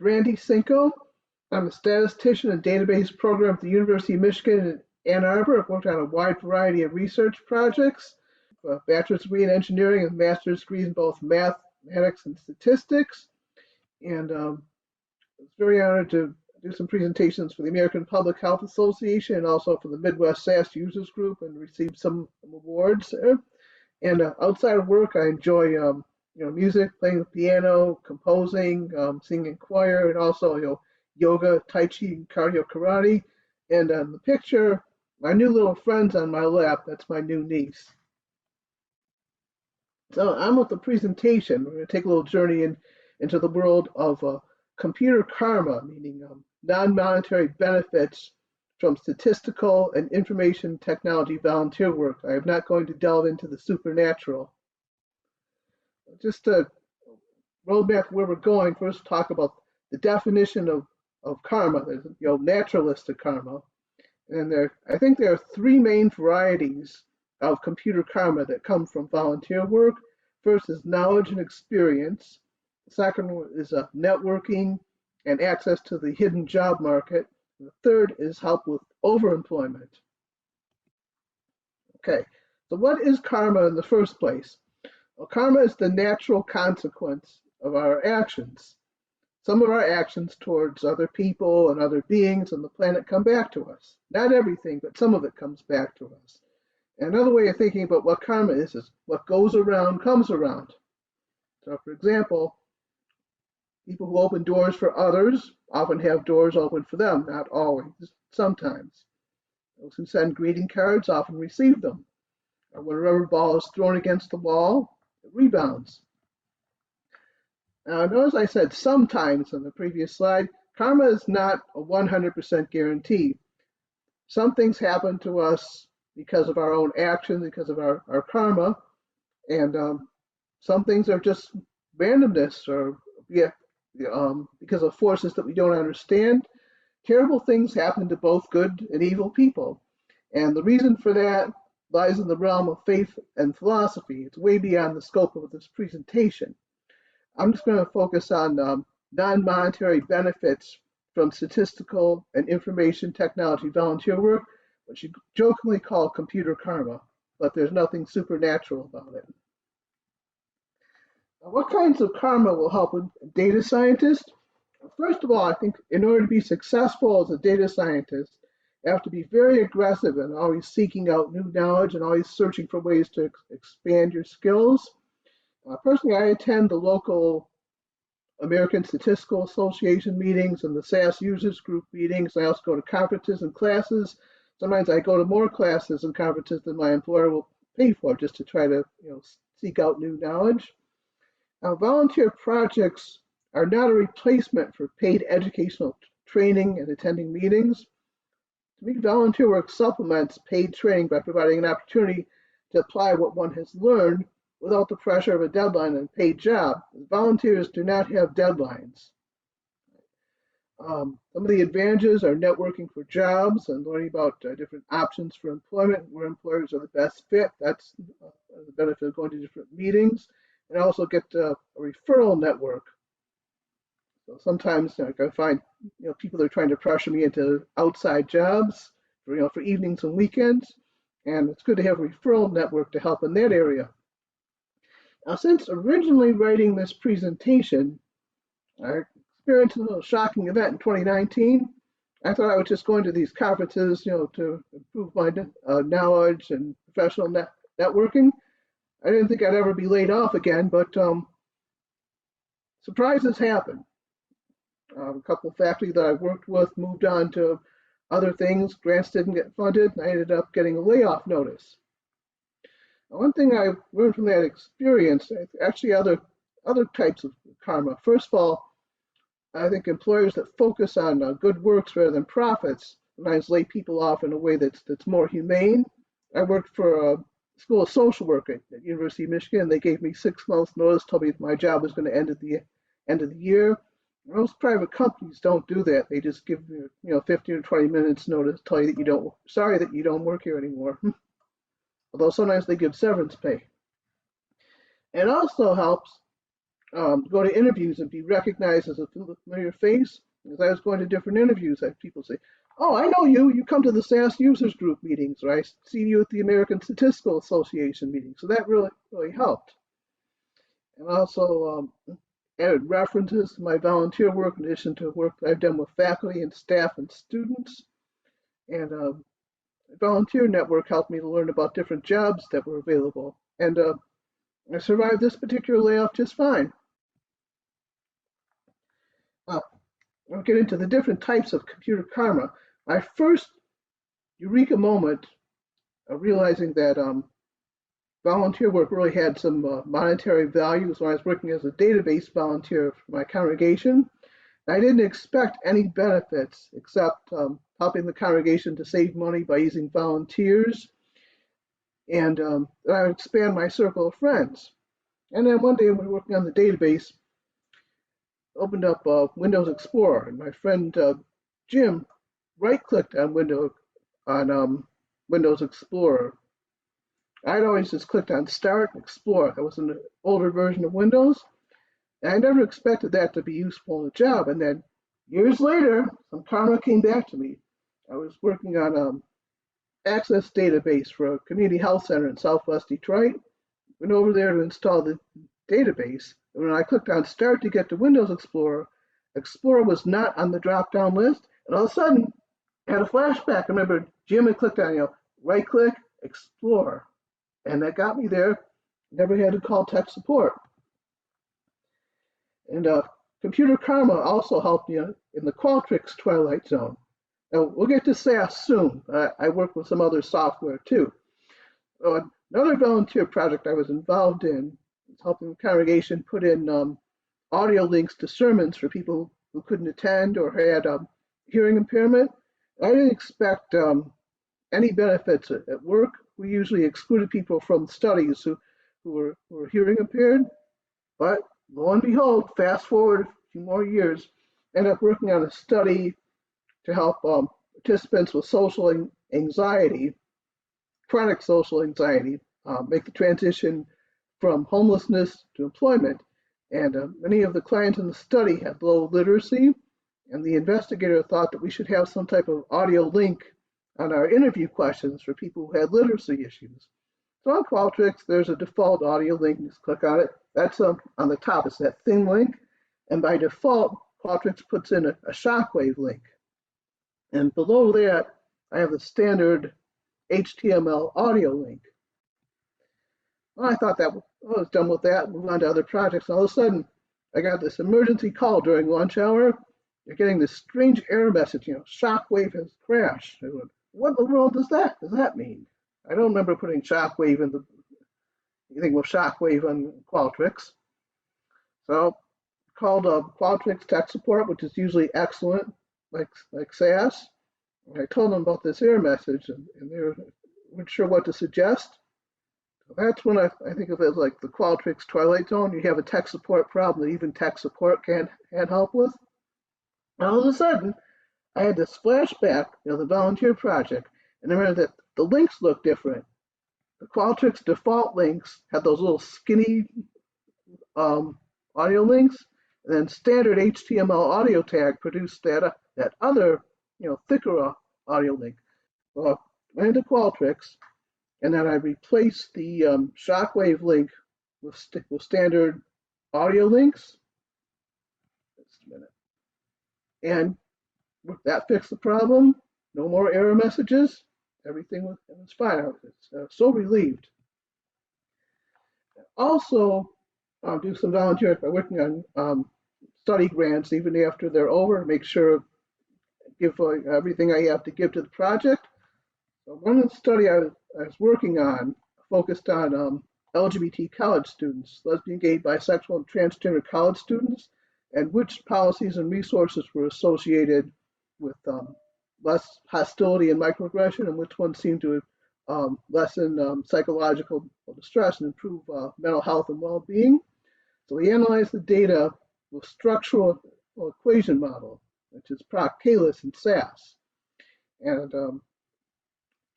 Brandy Cinco. I'm a statistician and database program at the University of Michigan in Ann Arbor. I've worked on a wide variety of research projects, a bachelor's degree in engineering and master's degrees in both mathematics and statistics. And I was very honored to do some presentations for the American Public Health Association and also for the Midwest SAS Users Group and received some awards there. And outside of work, I enjoy music, playing the piano, composing, singing in choir, and also yoga, tai chi, and cardio karate. And the picture, my new little friend's on my lap. That's my new niece. So I'm with the presentation. We're going to take a little journey into the world of computer karma, meaning non-monetary benefits from statistical and information technology volunteer work. I am not going to delve into the supernatural. Just to roadmap where we're going, first talk about the definition of karma. There's naturalistic karma. And I think there are three main varieties of computer karma that come from volunteer work. First is knowledge and experience. The second one is networking and access to the hidden job market. And the third is help with overemployment. Okay, so what is karma in the first place? Well, karma is the natural consequence of our actions. Some of our actions towards other people and other beings on the planet come back to us. Not everything, but some of it comes back to us. And another way of thinking about what karma is what goes around comes around. So for example, people who open doors for others often have doors open for them, not always, sometimes. Those who send greeting cards often receive them. Or when a rubber ball is thrown against the wall, it rebounds. Now, notice I said sometimes on the previous slide, karma is not a 100% guarantee. Some things happen to us because of our own actions, because of our karma, and some things are just randomness or because of forces that we don't understand. Terrible things happen to both good and evil people. And the reason for that lies in the realm of faith and philosophy. It's way beyond the scope of this presentation. I'm just going to focus on non-monetary benefits from statistical and information technology volunteer work, which you jokingly call computer karma, but there's nothing supernatural about it. Now, what kinds of karma will help a data scientist? First of all, I think in order to be successful as a data scientist, you have to be very aggressive and always seeking out new knowledge and always searching for ways to expand your skills. Personally, I attend the local American Statistical Association meetings and the SAS Users Group meetings. I also go to conferences and classes. Sometimes I go to more classes and conferences than my employer will pay for just to try to seek out new knowledge. Now, volunteer projects are not a replacement for paid educational training and attending meetings. To me, volunteer work supplements paid training by providing an opportunity to apply what one has learned without the pressure of a deadline and paid job. Volunteers do not have deadlines. Some of the advantages are networking for jobs and learning about different options for employment, where employers are the best fit. That's the benefit of going to different meetings, and also get a referral network. So sometimes I find people are trying to pressure me into outside jobs for evenings and weekends, and it's good to have a referral network to help in that area. Now, since originally writing this presentation, I experienced a little shocking event in 2019. I thought I was just going to these conferences, to improve my knowledge and professional networking. I didn't think I'd ever be laid off again, but surprises happen. A couple of faculty that I worked with moved on to other things. Grants didn't get funded, and I ended up getting a layoff notice. One thing I learned from that experience, actually other types of karma. First of all, I think employers that focus on good works rather than profits sometimes lay people off in a way that's more humane. I worked for a school of social work at the University of Michigan. They gave me 6 months notice, told me my job was going to end at the end of the year. Most private companies don't do that. They just give you 15 or 20 minutes notice, tell you that sorry that you don't work here anymore. Although sometimes they give severance pay. It also helps go to interviews and be recognized as a familiar face. As I was going to different interviews, I had people say, "Oh, I know you. You come to the SAS users group meetings, or I see you at the American Statistical Association meetings." So that really helped. And also added references to my volunteer work in addition to work that I've done with faculty and staff and students. And the volunteer network helped me to learn about different jobs that were available. And I survived this particular layoff just fine. Uh, I'll get into the different types of computer karma. My first eureka moment realizing that volunteer work really had some monetary values when I was working as a database volunteer for my congregation. I didn't expect any benefits except helping the congregation to save money by using volunteers, and I would expand my circle of friends. And then one day, when we were working on the database, opened up Windows Explorer, and my friend Jim right-clicked on Windows Explorer. I'd always just clicked on Start and Explore. That was an older version of Windows. And I never expected that to be useful in the job. And then years later, some karma came back to me. I was working on Access database for a community health center in Southwest Detroit. Went over there to install the database. And when I clicked on Start to get to Windows Explorer, Explorer was not on the drop-down list. And all of a sudden, I had a flashback. I remember Jim had clicked on, right-click, Explore. And that got me there. Never had to call tech support. And computer karma also helped me in the Qualtrics Twilight Zone. Now, we'll get to SAS soon. I work with some other software too. Another volunteer project I was involved in was helping the congregation put in audio links to sermons for people who couldn't attend or had hearing impairment. I didn't expect any benefits at work. We usually excluded people from studies who were hearing impaired. But lo and behold, fast forward a few more years, ended up working on a study to help participants with social anxiety, chronic social anxiety, make the transition from homelessness to employment. And many of the clients in the study had low literacy, and the investigator thought that we should have some type of audio link on our interview questions for people who had literacy issues. So on Qualtrics, there's a default audio link. You just click on it. That's on the top. It's that thin link. And by default, Qualtrics puts in a shockwave link. And below that, I have the standard HTML audio link. Well, I thought that I was done with that, move on to other projects. And all of a sudden, I got this emergency call during lunch hour. You're getting this strange error message, shockwave has crashed. I went, what in the world does that mean? I don't remember putting shockwave in anything with shockwave on Qualtrics. So called Qualtrics tech support, which is usually excellent, like SAS. And I told them about this error message, and they weren't sure what to suggest. So that's when I think of it as like the Qualtrics Twilight Zone. You have a tech support problem that even tech support can't help with. And all of a sudden, I had this flashback, the volunteer project, and I remember that the links look different. The Qualtrics default links have those little skinny audio links, and then standard HTML audio tag produced that other, thicker audio link. So I went into Qualtrics, and then I replaced the shockwave link with standard audio links. Just a minute. And that fixed the problem. No more error messages. Everything was fine. I was so relieved. Also, do some volunteer work by working on study grants even after they're over. Make sure give everything I have to give to the project. So one of the study I was working on focused on LGBT college students, lesbian, gay, bisexual, and transgender college students, and which policies and resources were associated with less hostility and microaggression, and which ones seem to lessen psychological distress and improve mental health and well-being. So we analyzed the data with structural equation model, which is Proc-Caylus and SAS. And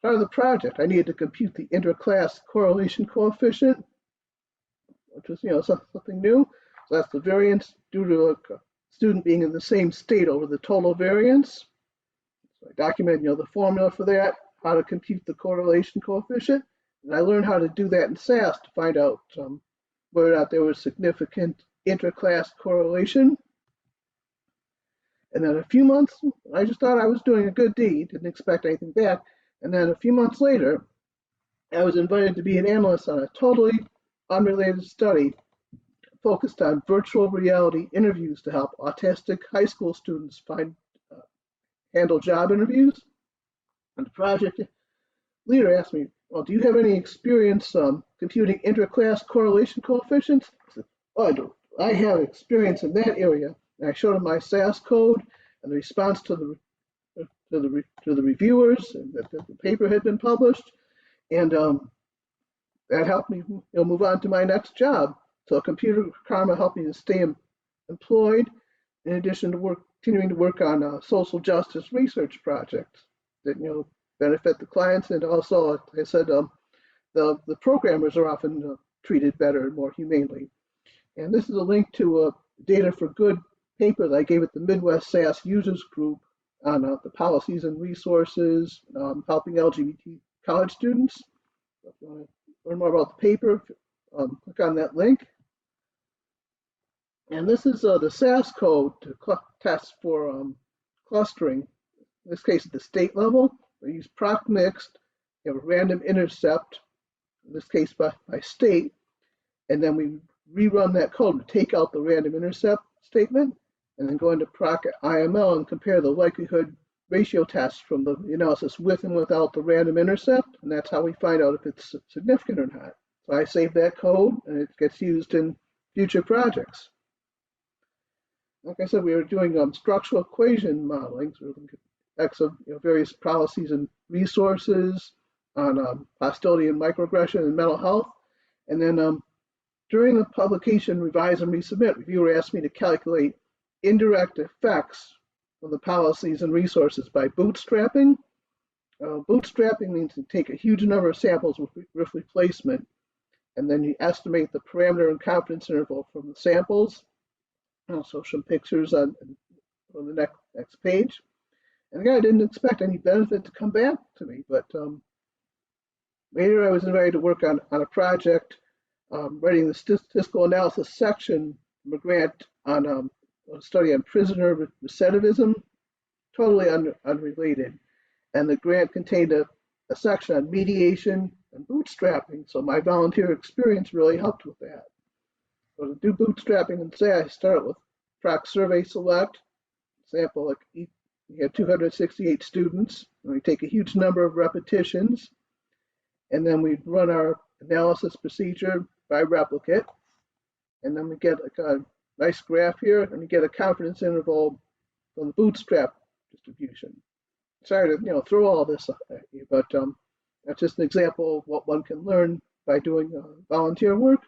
part of the project, I needed to compute the interclass correlation coefficient, which was something new. So that's the variance due to a student being in the same state over the total variance. So I documented, the formula for that, how to compute the correlation coefficient, and I learned how to do that in SAS to find out whether or not there was significant interclass correlation. And then a few months, I just thought I was doing a good deed, didn't expect anything back. And then a few months later, I was invited to be an analyst on a totally unrelated study focused on virtual reality interviews to help autistic high school students handle job interviews. And the project leader asked me, well, do you have any experience computing interclass correlation coefficients? I said, oh, I do. I have experience in that area. And I showed him my SAS code and the response to the reviewers, and that the paper had been published, and that helped me move on to my next job. So Computer Karma helped me to stay employed, in addition to continuing to work on social justice research projects that benefit the clients, and also, like I said, the programmers are often treated better and more humanely. And this is a link to a Data for Good paper that I gave at the Midwest SAS Users Group on the policies and resources helping LGBT college students. If you want to learn more about the paper, click on that link. And this is the SAS code to test for clustering. In this case, at the state level, we use proc mixed, a random intercept, in this case by state, and then we rerun that code to take out the random intercept statement, and then go into proc IML and compare the likelihood ratio tests from the analysis with and without the random intercept, and that's how we find out if it's significant or not. So I save that code, and it gets used in future projects. Like I said, we were doing structural equation modeling, so we're looking at effects of various policies and resources on hostility and microaggression and mental health. And then during the publication, revise and resubmit, reviewer asked me to calculate indirect effects of the policies and resources by bootstrapping. Bootstrapping means to take a huge number of samples with replacement, and then you estimate the parameter and confidence interval from the samples. Also some pictures on the next page. And again, I didn't expect any benefit to come back to me, but later I was invited to work on a project writing the statistical analysis section from a grant on a study on prisoner recidivism, totally unrelated. And the grant contained a section on mediation and bootstrapping, so my volunteer experience really helped with that. So to do bootstrapping and say, I start with proc survey select, sample, like we had 268 students, and we take a huge number of repetitions, and then we run our analysis procedure by replicate, and then we get like a nice graph here, and we get a confidence interval from the bootstrap distribution. Sorry to throw all this at you, but that's just an example of what one can learn by doing volunteer work.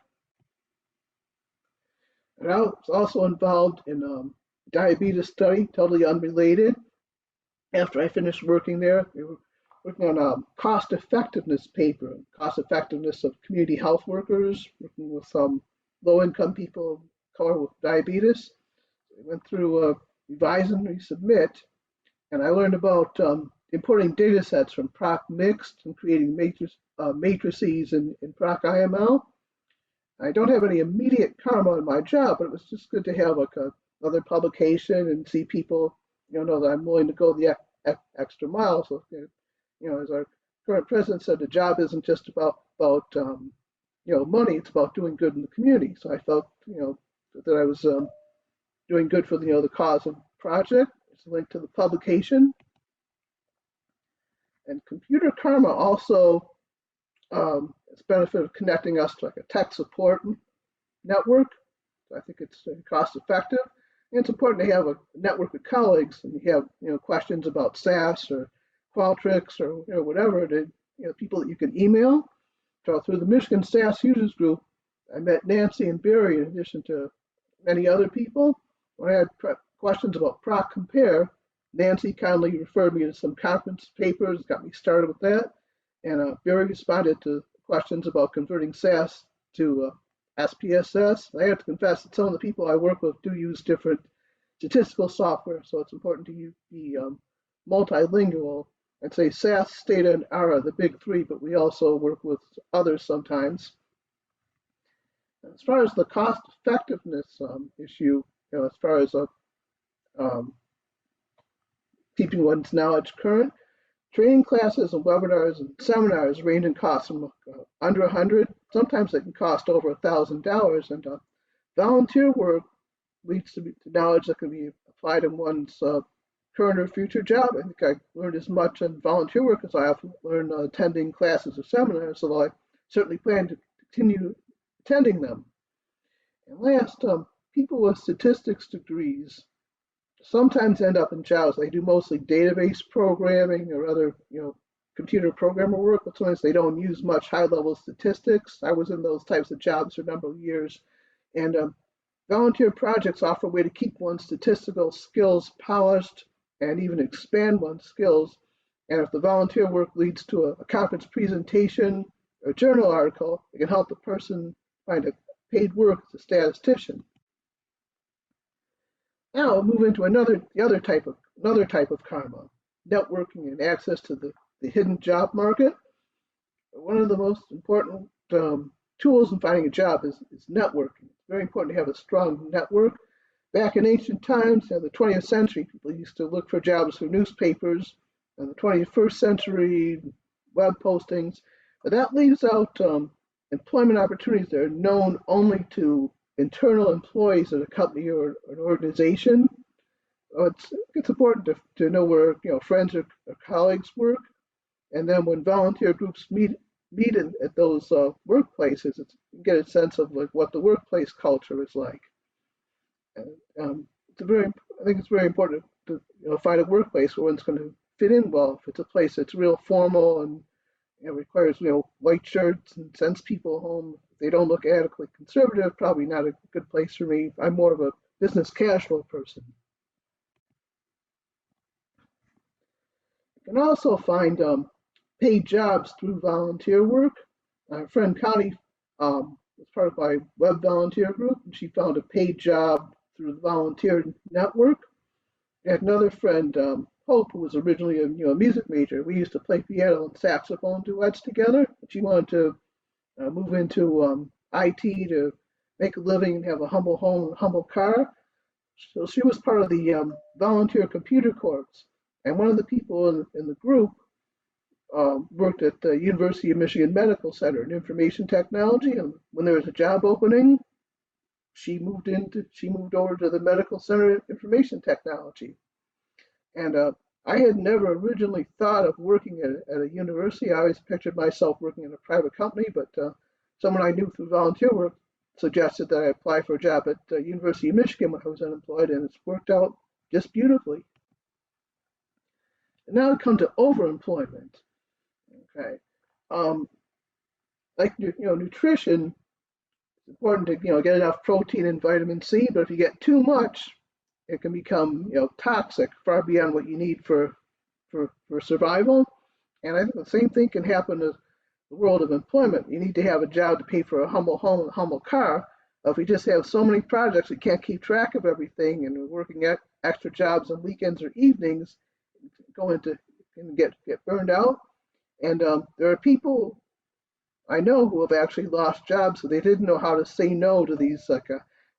And I was also involved in a diabetes study, totally unrelated. After I finished working there, we were working on a cost effectiveness paper, cost effectiveness of community health workers, working with some low-income people of color with diabetes. We went through revise and resubmit, and I learned about importing data sets from proc mixed and creating matrices in proc IML. I don't have any immediate karma in my job, but it was just good to have like another publication and see people, know that I'm willing to go the extra mile. So, as our current president said, the job isn't just about money; it's about doing good in the community. So I felt, that I was doing good for the cause of the project. It's a link to the publication, and Computer Karma also. It's benefit of connecting us to like a tech support network. So I think it's cost effective. And it's important to have a network of colleagues, and you have questions about SAS or Qualtrics or whatever. People that you can email. So through the Michigan SAS Users Group, I met Nancy and Barry in addition to many other people. When I had questions about Proc Compare, Nancy kindly referred me to some conference papers, got me started with that. And Barry responded to questions about converting SAS to SPSS. I have to confess that some of the people I work with do use different statistical software, so it's important to be multilingual. I'd say SAS, Stata, and R are the big three, but we also work with others sometimes. As far as the cost effectiveness issue, as far as um, keeping one's knowledge current, training classes and webinars and seminars range in cost from under 100. Sometimes they can cost over $1,000, and volunteer work leads to knowledge that can be applied in one's current or future job. I think I learned as much in volunteer work as I often learn attending classes or seminars, so I certainly plan to continue attending them. And last, people with statistics degrees sometimes end up in jobs. They do mostly database programming or other, computer programmer work, but sometimes they don't use much high-level statistics. I was in those types of jobs for a number of years, and volunteer projects offer a way to keep one's statistical skills polished and even expand one's skills. And if the volunteer work leads to a conference presentation or journal article, it can help the person find a paid work as a statistician. Now we'll move into another type of karma, networking and access to the hidden job market. One of the most important tools in finding a job is networking. It's very important to have a strong network. Back in ancient times, in the 20th century, people used to look for jobs through newspapers. In the 21st century, web postings. But that leaves out employment opportunities that are known only to internal employees of a company or an organization. It's important to know where friends or colleagues work, and then when volunteer groups meet at those workplaces, you get a sense of like what the workplace culture is like. And I think it's very important to find a workplace where one's going to fit in well. If it's a place that's real formal and requires white shirts and sends people home, if they don't look adequately conservative, probably not a good place for me. I'm more of a business casual person. You can also find paid jobs through volunteer work. My friend Connie was part of my web volunteer group, and she found a paid job through the volunteer network. I had another friend, Hope, who was originally a music major. We used to play piano and saxophone duets together. She wanted to move into IT to make a living and have a humble home and a humble car. So she was part of the volunteer computer corps. And one of the people in the group worked at the University of Michigan Medical Center in information technology. And when there was a job opening, she moved over to the medical center information technology. And I had never originally thought of working at a university. I always pictured myself working in a private company, but someone I knew through volunteer work suggested that I apply for a job at the University of Michigan when I was unemployed, and it's worked out just beautifully. And now we come to overemployment. Okay, like nutrition, it's important to get enough protein and vitamin C, but if you get too much, it can become toxic, far beyond what you need for survival. And I think the same thing can happen in the world of employment. You need to have a job to pay for a humble home and a humble car. If we just have so many projects, we can't keep track of everything, and we're working at extra jobs on weekends or evenings, can get burned out. And there are people I know who have actually lost jobs, so they didn't know how to say no to these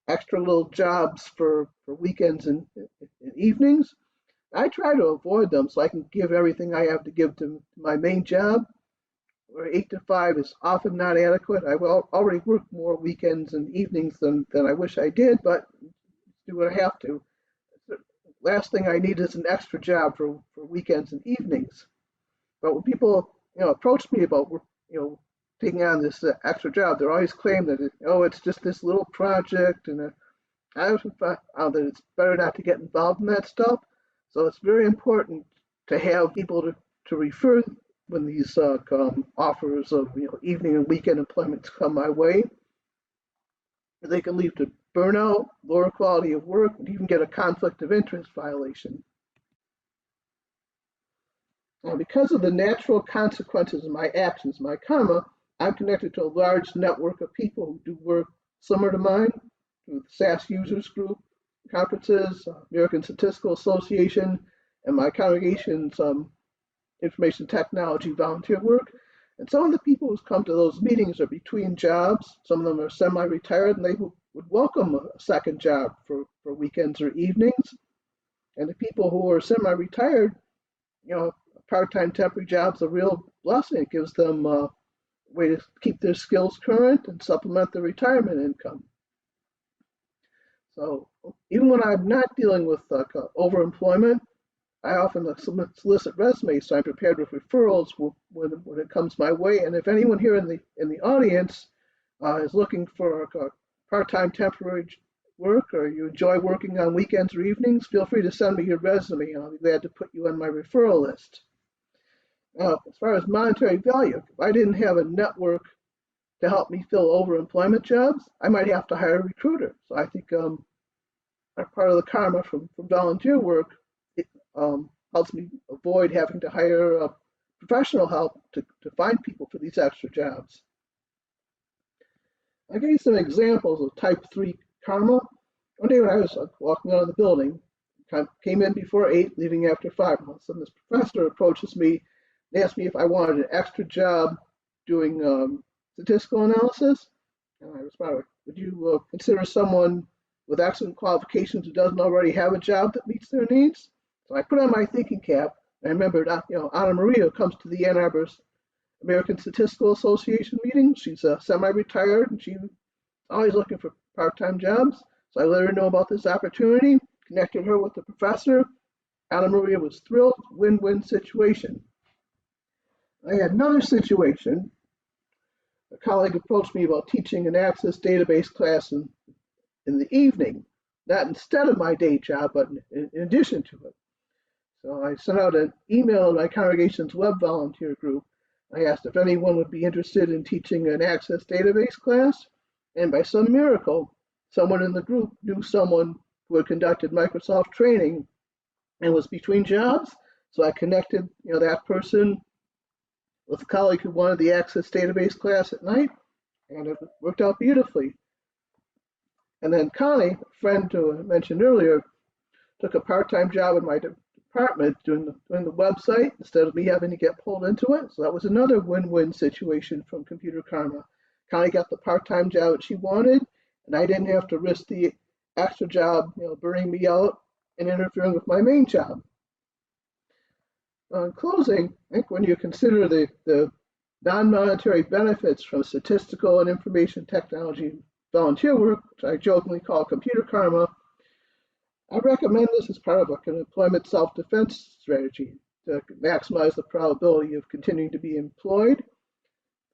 extra little jobs for weekends and evenings. I try to avoid them so I can give everything I have to give to my main job, where 8 to 5 is often not adequate. I will already work more weekends and evenings than I wish I did, but do what I have to. The last thing I need is an extra job for weekends and evenings. But when people approach me about taking on this extra job, they're always claiming that it's just this little project, and I often found that it's better not to get involved in that stuff. So it's very important to have people to refer when these offers of evening and weekend employments come my way. They can lead to burnout, lower quality of work, and even get a conflict of interest violation. Now, because of the natural consequences of my actions, my karma, I'm connected to a large network of people who do work similar to mine, through the SAS users group conferences, American Statistical Association, and my congregation's information technology volunteer work. And some of the people who come to those meetings are between jobs. Some of them are semi-retired, and they would welcome a second job for weekends or evenings. And the people who are semi-retired, part-time temporary job's a real blessing. It gives them a way to keep their skills current and supplement their retirement income. So even when I'm not dealing with overemployment, I often solicit resumes, so I'm prepared with referrals when it comes my way. And if anyone here in the audience is looking for part-time temporary work, or you enjoy working on weekends or evenings, feel free to send me your resume, and I'll be glad to put you on my referral list. Now, as far as monetary value, if I didn't have a network to help me fill overemployment jobs, I might have to hire a recruiter. So I think part of the karma from volunteer work, it helps me avoid having to hire professional help to find people for these extra jobs. I gave some examples of type 3 karma. One day when I was walking out of the building, came in before 8, leaving after 5 months, and this professor approaches me and asked me if I wanted an extra job doing statistical analysis. And I responded, would you consider someone with excellent qualifications who doesn't already have a job that meets their needs? So I put on my thinking cap. I remembered, Anna Maria comes to the Ann Arbor American Statistical Association meeting. She's semi-retired, and she's always looking for part-time jobs. So I let her know about this opportunity, connected her with the professor. Anna Maria was thrilled. Win-win situation. I had another situation. A colleague approached me about teaching an Access database class in the evening, not instead of my day job, but in addition to it. So I sent out an email to my congregation's web volunteer group. I asked if anyone would be interested in teaching an Access database class, and by some miracle, someone in the group knew someone who had conducted Microsoft training and was between jobs. So I connected, that person with a colleague who wanted the Access database class at night, and it worked out beautifully. And then Connie, a friend who I mentioned earlier, took a part-time job in my department doing the website instead of me having to get pulled into it. So that was another win-win situation from Computer Karma. Connie got the part-time job that she wanted, and I didn't have to risk the extra job, burning me out and interfering with my main job. In closing, I think when you consider the non-monetary benefits from statistical and information technology volunteer work, which I jokingly call Computer Karma, I recommend this as part of an employment self-defense strategy to maximize the probability of continuing to be employed.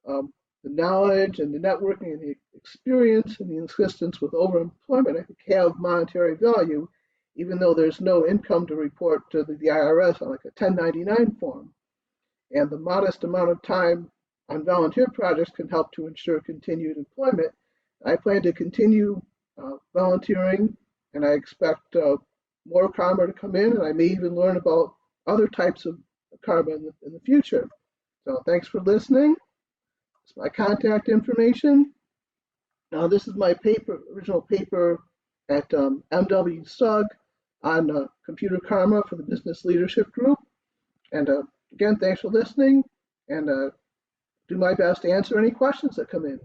The knowledge and the networking and the experience and the assistance with overemployment, I think, have monetary value, even though there's no income to report to the IRS on like a 1099 form. And the modest amount of time on volunteer projects can help to ensure continued employment. I plan to continue volunteering, and I expect more karma to come in, and I may even learn about other types of karma in the future. So thanks for listening. It's my contact information. Now this is my original paper at wcsug on Computer Karma for the Business Leadership Group. And again, thanks for listening, and do my best to answer any questions that come in.